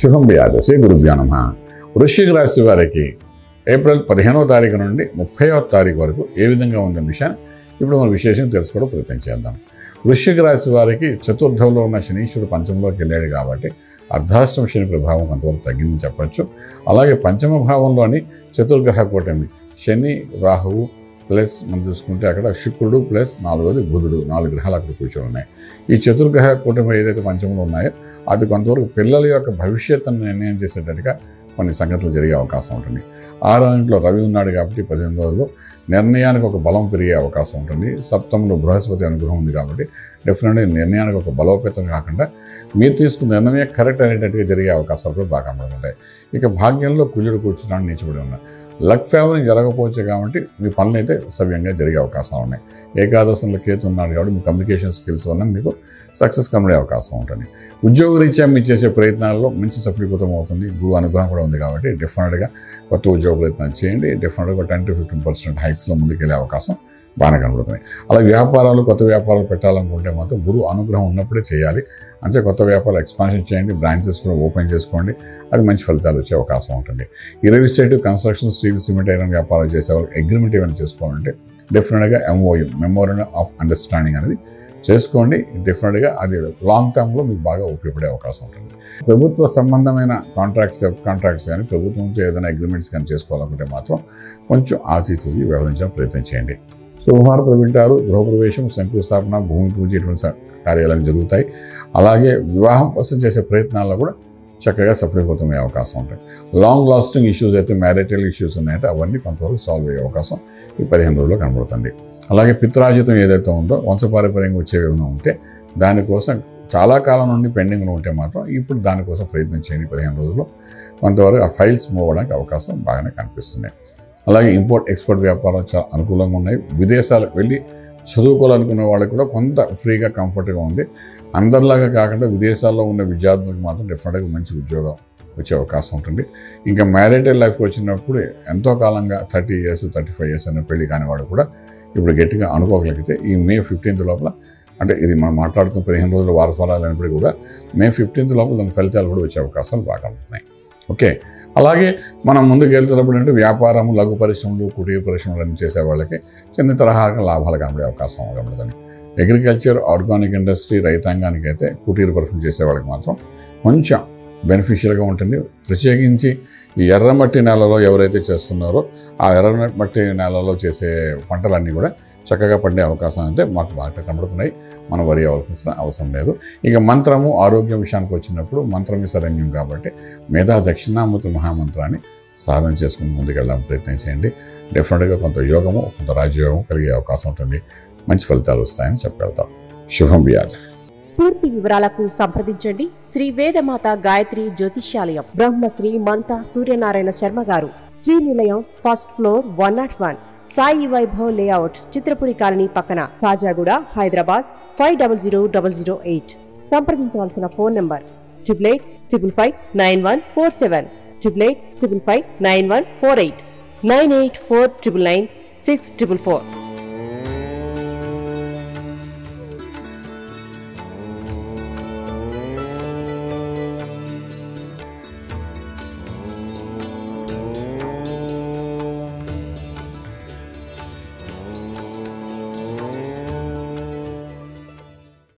శుభం వ్యాధి శ్రీ గురుభ్యో నమః. వృశ్చిక రాశి వారికి ఏప్రిల్ 15వ తారీఖు నుండి 30వ తారీఖు వరకు ఏ విధంగా ఉందనే విషయాన్ని ఇప్పుడు మనం విశేషంగా తెలుసుకోవడం ప్రయత్నం చేద్దాం. వృశ్చిక రాశి వారికి చతుర్థంలో ఉన్న శనీశ్వరుడు పంచమంలోకి వెళ్ళాడు కాబట్టి అర్ధాష్టమ శని ప్రభావం కొంతవరకు తగ్గిందని చెప్పచ్చు. అలాగే పంచమ భావంలోని చతుర్గ్రహ కూటమి శని రాహువు ప్లస్ మనం చూసుకుంటే అక్కడ శుక్రుడు ప్లస్ 4వది బుధుడు, 4 గ్రహాలు అక్కడ కూర్చొని ఉన్నాయి. ఈ చతుర్గ్రహ కూటమి ఏదైతే పంచమంలో ఉన్నాయో అది కొంతవరకు పిల్లల యొక్క భవిష్యత్తును నిర్ణయం చేసేటట్టుగా కొన్ని సంగతులు జరిగే అవకాశం ఉంటుంది. 6వ ఇంట్లో రవి ఉన్నాడు కాబట్టి 15 రోజులు నిర్ణయానికి ఒక బలం పెరిగే అవకాశం ఉంటుంది. సప్తమంలో బృహస్పతి అనుగ్రహం ఉంది కాబట్టి డెఫినెట్గా నిర్ణయానికి ఒక బలోపేతం కాకుండా మీరు తీసుకున్న నిర్ణయమే కరెక్ట్ అనేటట్టుగా జరిగే అవకాశాలు కూడా బాగా ఉంటాయి. ఇక భాగ్యంలో కుజుడు కూర్చున్నాడు నీచబడి ఉన్నాయి. లక్ ఫేవరింగ్ జరగకపోవచ్చు కాబట్టి మీ పనులు అయితే సవ్యంగా జరిగే అవకాశాలు ఉన్నాయి. ఏకాదశంలో కేతు ఉన్నాడు కాబట్టి మీ కమ్యూనికేషన్ స్కిల్స్ వల్ల మీకు సక్సెస్ కనబడే అవకాశం ఉంటుంది. ఉద్యోగరీత్యా మీరు చేసే ప్రయత్నాల్లో మంచి సఫలీకృతం అవుతుంది. గురు అనుగ్రహం కూడా ఉంది కాబట్టి డెఫినెట్గా కొత్త ఉద్యోగ ప్రయత్నాలు చేయండి. డెఫినెట్గా 10 to 15% హైక్స్లో ముందుకెళ్ళే అవకాశం బాగానే కనబడుతుంది. అలాగే వ్యాపారాలు కొత్త వ్యాపారాలు పెట్టాలనుకుంటే మాత్రం గురు అనుగ్రహం ఉన్నప్పుడే చేయాలి. అంటే కొత్త వ్యాపారాలు ఎక్స్పాన్షన్ చేయండి, బ్రాంచెస్ కూడా ఓపెన్ చేసుకోండి, అది మంచి ఫలితాలు వచ్చే అవకాశం ఉంటుంది. ఈ real estate, construction, steel, cement, iron వ్యాపారాలు చేసే వాళ్ళకి అగ్రిమెంట్ ఏమైనా చేసుకోవాలంటే డెఫినెట్గా MOU మెమోరండం ఆఫ్ అండర్స్టాండింగ్ అనేది చేసుకోండి. డెఫినెట్గా అది లాంగ్ టర్మ్లో మీకు బాగా ఉపయోగపడే అవకాశం ఉంటుంది. ప్రభుత్వ సంబంధమైన కాంట్రాక్ట్స్ కానీ ప్రభుత్వంతో ఏదైనా అగ్రిమెంట్స్ కానీ చేసుకోవాలనుకుంటే మాత్రం కొంచెం ఆచితూచి వ్యవహరించడానికి ప్రయత్నం చేయండి. శుభవార్తలు వింటారు. గృహప్రవేశం, శంకుస్థాపన, భూమి పూజ ఇటువంటి కార్యాలయాలు జరుగుతాయి. అలాగే వివాహం కోసం చేసే ప్రయత్నాల్లో కూడా చక్కగా సఫలీకృతమయ్యే అవకాశం ఉంటుంది. లాంగ్ లాస్టింగ్ ఇష్యూస్ అయితే మ్యారిటల్ ఇష్యూస్ ఉన్నాయంటే అవన్నీ కొంతవరకు సాల్వ్ అయ్యే అవకాశం ఈ 15 రోజుల్లో కనబడుతుంది. అలాగే పిత్రాజితం ఏదైతే ఉందో వంశపారంపర్యంగా వచ్చే ఏమైనా ఉంటే దానికోసం చాలా కాలం నుండి పెండింగ్లో ఉంటే మాత్రం ఇప్పుడు దానికోసం ప్రయత్నం చేయండి. 15 రోజుల్లో కొంతవరకు ఆ ఫైల్స్ మూవ్ అవ్వడానికి అవకాశం బాగానే కనిపిస్తున్నాయి. అలాగే ఇంపోర్ట్ ఎక్స్పోర్ట్ వ్యాపారాలు చాలా అనుకూలంగా ఉన్నాయి. విదేశాలకు వెళ్ళి చదువుకోవాలనుకునే వాళ్ళకి కూడా కొంత ఫ్రీగా కంఫర్ట్గా ఉంది. అందరిలాగా కాకుండా విదేశాల్లో ఉన్న విద్యార్థులకు మాత్రం డెఫినెట్గా మంచి ఉద్యోగం వచ్చే అవకాశం ఉంటుంది. ఇంకా మ్యారిటల్ లైఫ్కి వచ్చినప్పుడు ఎంతో కాలంగా 30 years 35 years అనే పెళ్లి కాని వాడు కూడా ఇప్పుడు గట్టిగా అనుకోగలిగితే ఈ May 15th లోపల, అంటే ఇది మనం మాట్లాడుతున్న 15 రోజుల వారసత్వాలు అయినప్పుడు కూడా May 15th లోపల దాని ఫలితాలు కూడా వచ్చే అవకాశాలు బాగా ఉంటున్నాయి. ఓకే, అలాగే మనం ముందుకు వెళ్తున్నప్పుడు అంటే వ్యాపారము, లఘు పరిశ్రమలు, కుటీర పరిశ్రమలు అన్ని చేసే వాళ్ళకి చిన్న తరహాగా లాభాలు కనబడే అవకాశం కనబడుతుంది. అగ్రికల్చర్, ఆర్గానిక్ ఇండస్ట్రీ, రైతాంగానికి అయితే కుటీర పరిశ్రమలు చేసే వాళ్ళకి మాత్రం కొంచెం బెనిఫిషియల్గా ఉంటుంది. ప్రత్యేకించి ఈ ఎర్రమట్టి నేలలో ఎవరైతే చేస్తున్నారో ఆ ఎర్రమట్టి నేలలో చేసే పంటలన్నీ కూడా చక్కగా పండే అవకాశం అంటే మాకు బాగా కనబడుతున్నాయి. మనం వరి అవ్వాల్సిన అవసరం లేదు. ఇక మంత్రము, ఆరోగ్యం విషయానికి వచ్చినప్పుడు మంత్రమే శరణ్యం కాబట్టి మేధా దక్షిణామూర్తి మహామంత్రాన్ని సాధన చేసుకుని ముందుకెళ్ళడానికి ప్రయత్నం చేయండి. డెఫినెట్గా కొంత యోగము, కొంత రాజయోగం కలిగే అవకాశం ఉంటుంది. మంచి ఫలితాలు వస్తాయని చెప్పగలుగుతాం. శుభం వ్యాధి. పూర్తి వివరాలకు సంప్రదించండి శ్రీ వేదమాత గాయత్రి జ్యోతిష్యాలయం, బ్రహ్మశ్రీ మంతా సూర్యనారాయణ శర్మ గారు, Srinilayam, first floor, 101, Sai Vaibhav layout, Chitrapuri colony పక్కన, కాజాగూడ, హైదరాబాద్ 500008. సంప్రదించవలసిన ఫోన్ నంబర్ 8855559147, 8855559148, 9849996644.